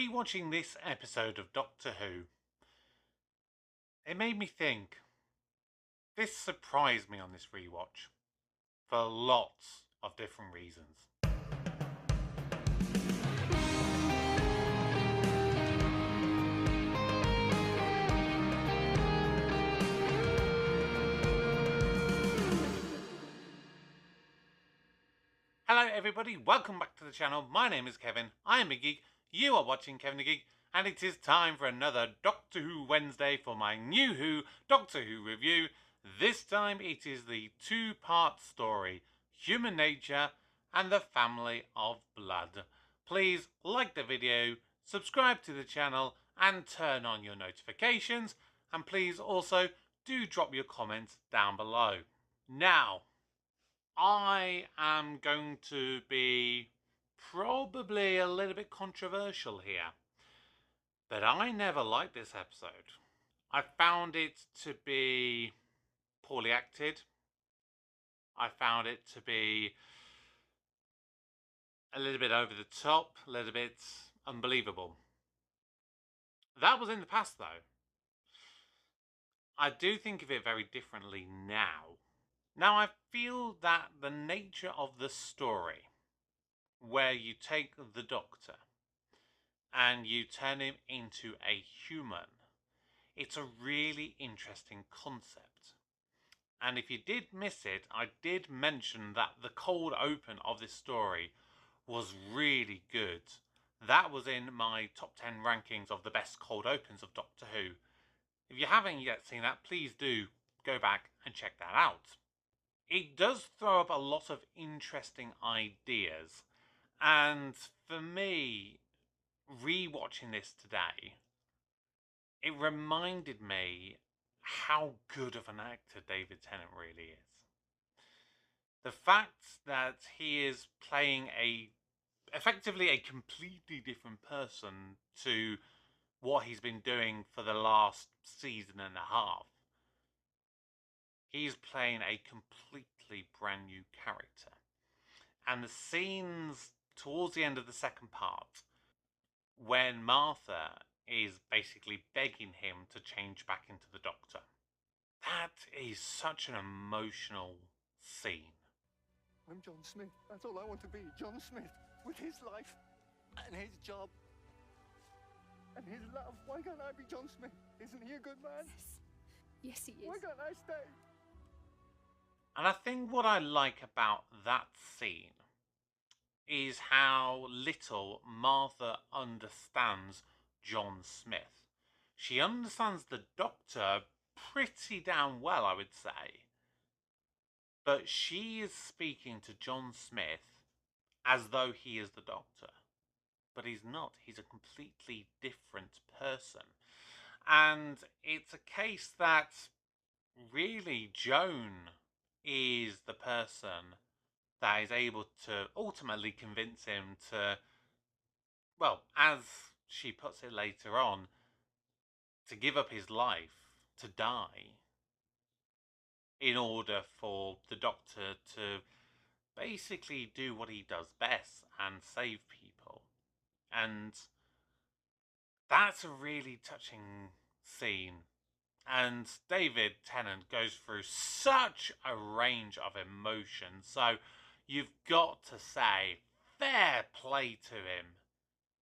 Rewatching this episode of Doctor Who, it made me think. This surprised me on this rewatch for lots of different reasons. Hello everybody, welcome back to the channel. My name is Kevin, I am a geek, you are watching Kevin the Geek, and it is time for another Doctor Who Wednesday for my new Who Doctor Who review. This time it is the two-part story, Human Nature and the Family of Blood. Please like the video, subscribe to the channel and turn on your notifications, and please also do drop your comments down below. Now, I am going to be probably a little bit controversial here, but I never liked this episode. I found it to be poorly acted. I found it to be a little bit over the top, a little bit unbelievable. That was in the past though. I do think of it very differently now. Now I feel that the nature of the story, where you take the Doctor and you turn him into a human, it's a really interesting concept. And if you did miss it, I did mention that the cold open of this story was really good. That was in my top 10 rankings of the best cold opens of Doctor Who. If you haven't yet seen that, please do go back and check that out. It does throw up a lot of interesting ideas, and for me, rewatching this today, it reminded me how good of an actor David Tennant really is. The fact that he is playing effectively a completely different person to what he's been doing for the last season and a half. He's playing a completely brand new character. And the scenes towards the end of the second part, when Martha is basically begging him to change back into the Doctor, that is such an emotional scene. I'm John Smith. That's all I want to be. John Smith. With his life and his job and his love. Why can't I be John Smith? Isn't he a good man? Yes, he is. Why can't I stay? And I think what I like about that scene is how little Martha understands John Smith. She understands the Doctor pretty damn well, I would say. But she is speaking to John Smith as though he is the Doctor. But he's not. He's a completely different person. And it's a case that really Joan is the person that is able to ultimately convince him to, well, as she puts it later on, to give up his life, to die, in order for the Doctor to basically do what he does best and save people. And that's a really touching scene. And David Tennant goes through such a range of emotions. So you've got to say, fair play to him.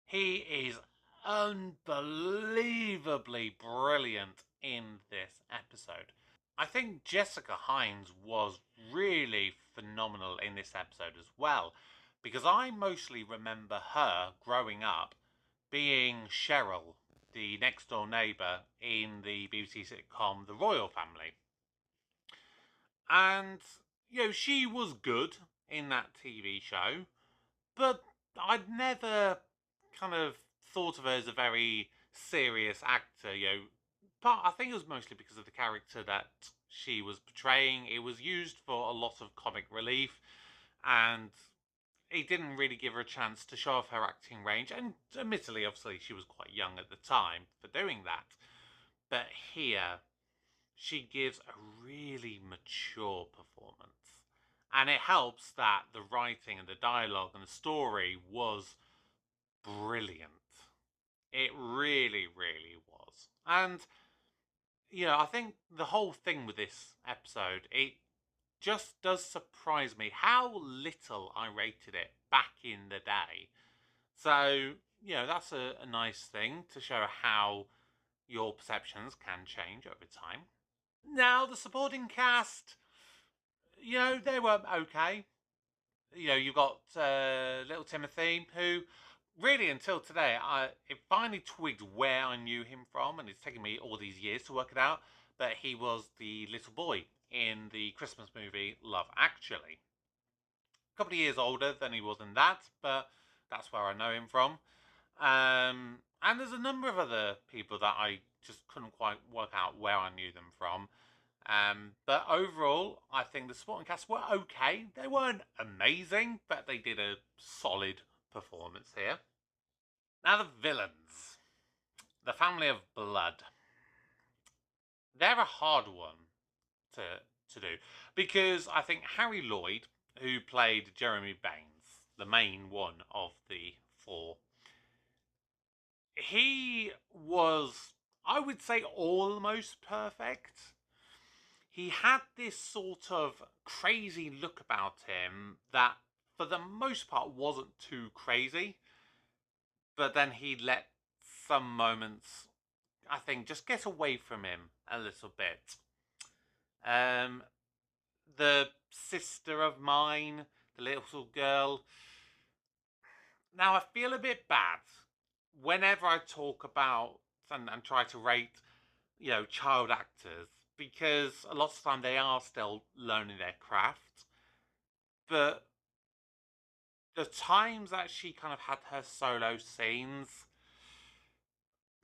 He is unbelievably brilliant in this episode. I think Jessica Hines was really phenomenal in this episode as well, because I mostly remember her growing up being Cheryl, the next door neighbour in the BBC sitcom The Royal Family. And, you know, she was good in that TV show, but I'd never kind of thought of her as a very serious actor, you know. But I think it was mostly because of the character that she was portraying. It was used for a lot of comic relief, and it didn't really give her a chance to show off her acting range. And admittedly, obviously, she was quite young at the time for doing that. But here, she gives a really mature performance. And it helps that the writing and the dialogue and the story was brilliant. It really, really was. And, I think the whole thing with this episode, it just does surprise me how little I rated it back in the day. So, that's a nice thing to show how your perceptions can change over time. Now, the supporting cast, they were okay. You've got little Timothy, who really until today, it finally twigged where I knew him from, and it's taken me all these years to work it out. But he was the little boy in the Christmas movie Love Actually. A couple of years older than he was in that, but that's where I know him from. And there's a number of other people that I just couldn't quite work out where I knew them from. But overall, I think the supporting cast were okay. They weren't amazing, but they did a solid performance here. Now, the villains. The Family of Blood. They're a hard one to do. Because I think Harry Lloyd, who played Jeremy Baines, the main one of the four, he was, I would say, almost perfect. He had this sort of crazy look about him that, for the most part, wasn't too crazy. But then he let some moments, I think, just get away from him a little bit. Um, the sister of mine, the little girl. Now, I feel a bit bad whenever I talk about and try to rate, child actors, because a lot of the time they are still learning their craft. But the times that she kind of had her solo scenes,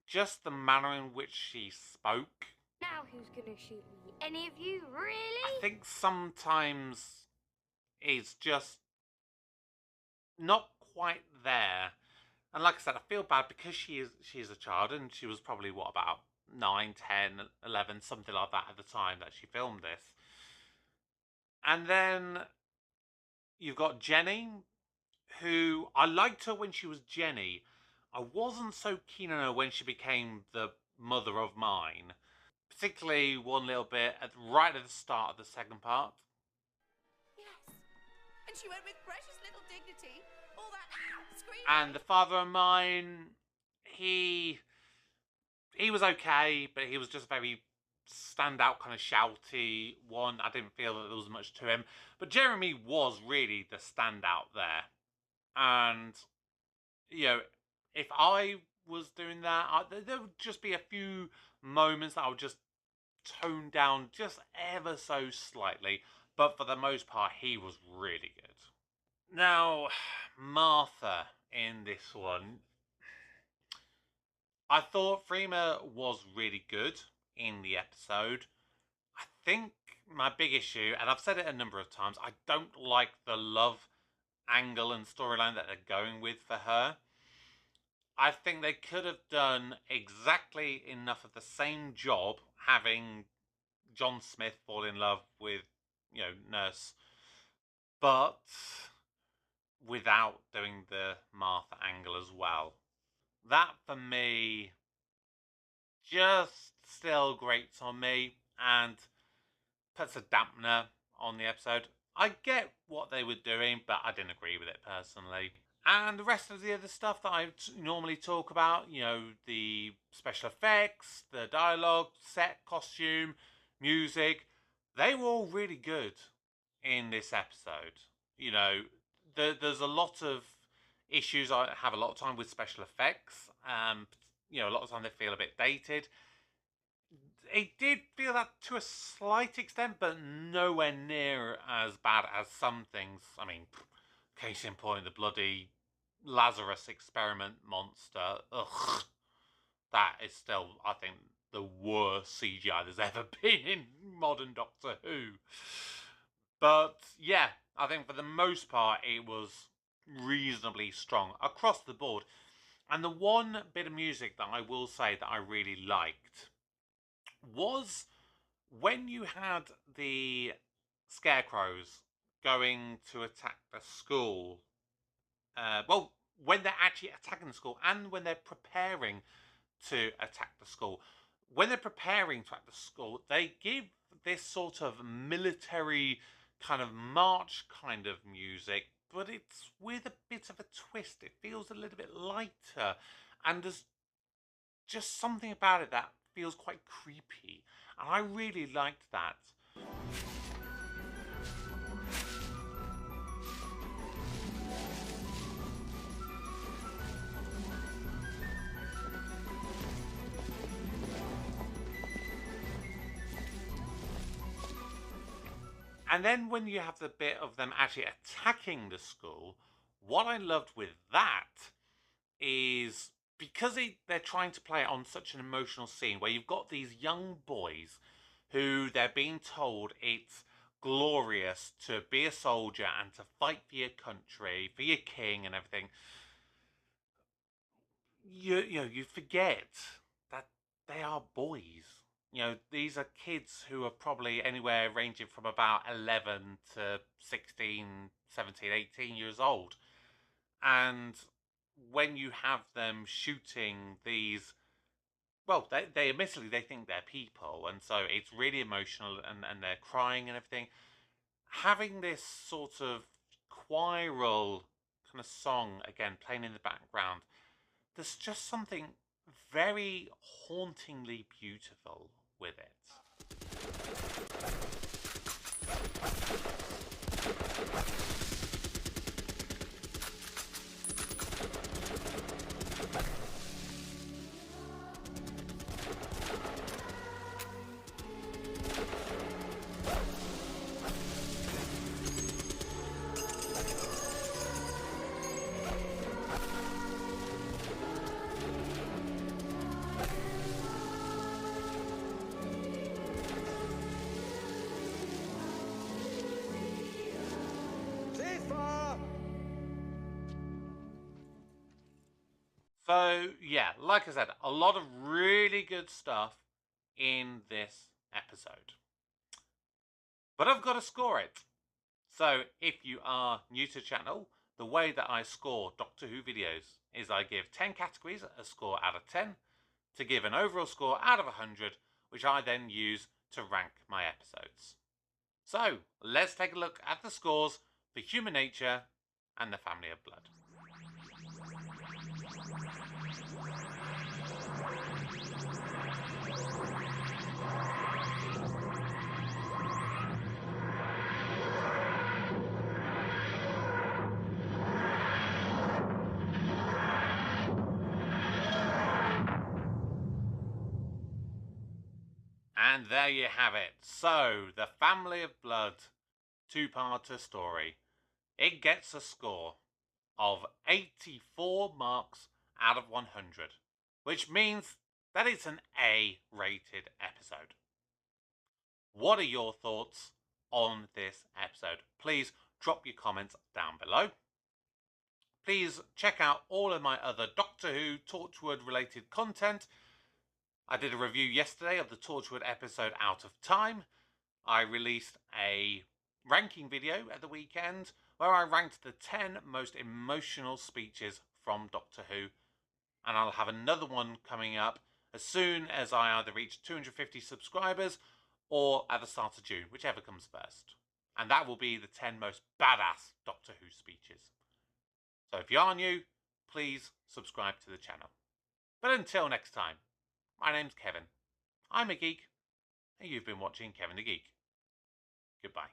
just the manner in which she spoke, Now who's gonna shoot me? Any of you, really? I think sometimes is just not quite there. And like I said, I feel bad because she is a child, and she was probably, what, about 9, 10, 11, something like that at the time that she filmed this. And then you've got Jenny, who I liked her when she was Jenny. I wasn't so keen on her when she became the mother of mine. Particularly one little bit right at the start of the second part. Yes. And she went with precious little dignity. All that screaming. And the father of mine, he was okay, but he was just very standout, kind of shouty one. I didn't feel that there was much to him. But Jeremy was really the standout there. And, if I was doing that, there would just be a few moments that I would just tone down just ever so slightly. But for the most part, he was really good. Now, Martha in this one, I thought Freema was really good in the episode. I think my big issue, and I've said it a number of times, I don't like the love angle and storyline that they're going with for her. I think they could have done exactly enough of the same job having John Smith fall in love with, Nurse, but without doing the Martha angle as well. That, for me, just still grates on me and puts a dampener on the episode. I get what they were doing, but I didn't agree with it personally. And the rest of the other stuff that I normally talk about, the special effects, the dialogue, set, costume, music, they were all really good in this episode. There's a lot of issues I have a lot of time with special effects. A lot of time they feel a bit dated. It did feel that to a slight extent, but nowhere near as bad as some things. I mean, case in point, the bloody Lazarus experiment monster. Ugh. That is still, I think, the worst CGI there's ever been in modern Doctor Who. But yeah, I think for the most part, it was reasonably strong across the board. And the one bit of music that I will say that I really liked was when you had the scarecrows going to attack the school. when they're actually attacking the school and when they're preparing to attack the school. When they're preparing to attack the school, they give this sort of military kind of march kind of music, but it's with a bit of a twist. It feels a little bit lighter, and there's just something about it that feels quite creepy, and I really liked that. And then when you have the bit of them actually attacking the school, what I loved with that is because they're trying to play it on such an emotional scene where you've got these young boys who they're being told it's glorious to be a soldier and to fight for your country, for your king and everything. You forget that they are boys. These are kids who are probably anywhere ranging from about 11 to 16, 17, 18 years old. And when you have them shooting these, well, they admittedly they think they're people, and so it's really emotional, and they're crying and everything. Having this sort of choral kind of song again playing in the background, there's just something very hauntingly beautiful with it. So, yeah, like I said, a lot of really good stuff in this episode. But I've got to score it. So, if you are new to the channel, the way that I score Doctor Who videos is I give 10 categories a score out of 10 to give an overall score out of 100, which I then use to rank my episodes. So, let's take a look at the scores for Human Nature and the Family of Blood. And there you have it. So, the Family of Blood two-parter story. It gets a score of 84 marks out of 100, which means that it's an A-rated episode. What are your thoughts on this episode? Please drop your comments down below. Please check out all of my other Doctor Who Torchwood related content. I did a review yesterday of the Torchwood episode Out of Time. I released a ranking video at the weekend where I ranked the 10 most emotional speeches from Doctor Who. And I'll have another one coming up as soon as I either reach 250 subscribers or at the start of June, whichever comes first. And that will be the 10 most badass Doctor Who speeches. So if you are new, please subscribe to the channel. But until next time, my name's Kevin. I'm a geek, and you've been watching Kevin the Geek. Goodbye.